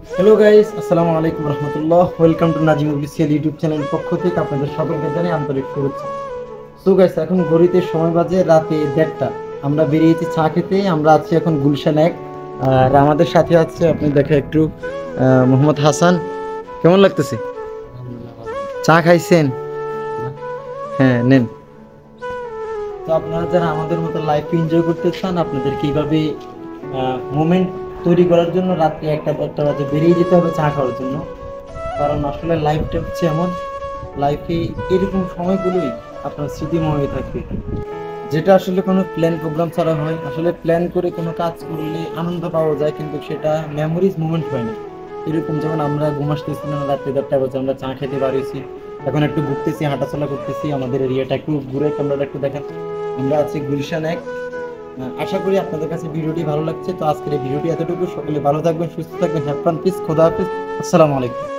Hello guys, আসসালামু আলাইকুম রহমতুল্লাহ। Welcome to Nazim official YouTube channel পক্ষ থেকে আপনাদের সকলকে জানাই আন্তরিক শুভেচ্ছা। সো গাইস, এখন ঘড়িতে সময় বাজে রাতে 1:30। আমরা বেরিয়েছি চা খেতে। আমরা আছি এখন গুলশান 1। আর আমাদের সাথে আছে, আপনি দেখে একটু, মোহাম্মদ হাসান। কেমন লাগতেছে? চা খাইছেন? হ্যাঁ, নেন। তো আপনারা যারা আমাদের মতো লাইফ এনজয় করতে চান, আপনাদের কিভাবে মোমেন্ট তৈরি করার জন্য রাত্রে 1টা বাজে বেরিয়ে যেতে হবে চা খাওয়ার জন্য। কারণ আসলে লাইফটা হচ্ছে এমন, লাইফে এরকম সময়গুলোই আপনার স্মৃতিময় হয়ে থাকবে, যেটা আসলে কোনো প্ল্যান প্রোগ্রাম ছাড়া হয়। আসলে প্ল্যান করে কোনো কাজ করলে আনন্দ পাওয়া যায়, কিন্তু সেটা মেমোরিজ মোমেন্ট হয় না। এরকম যেমন আমরা ঘুম আসতেছি না, রাত্রে 1:30 বাজে আমরা চা খেতে পারিছি, এখন একটু ঘুরতেছি, হাঁটাচলা করতেছি, আমাদের এরিয়াটা একটু ঘুরে ক্যামেরাটা একটু দেখেন। আমরা আছি গুলশান 1। আশা করি আপনাদের কাছে ভিডিওটি ভালো লাগছে। তো আজকের এই ভিডিওটি এতটুকু। সকলে ভালো থাকবেন, সুস্থ থাকবেন। হ্যাভ ফান, পিস, খোদা হাফিজ, আসসালামু আলাইকুম।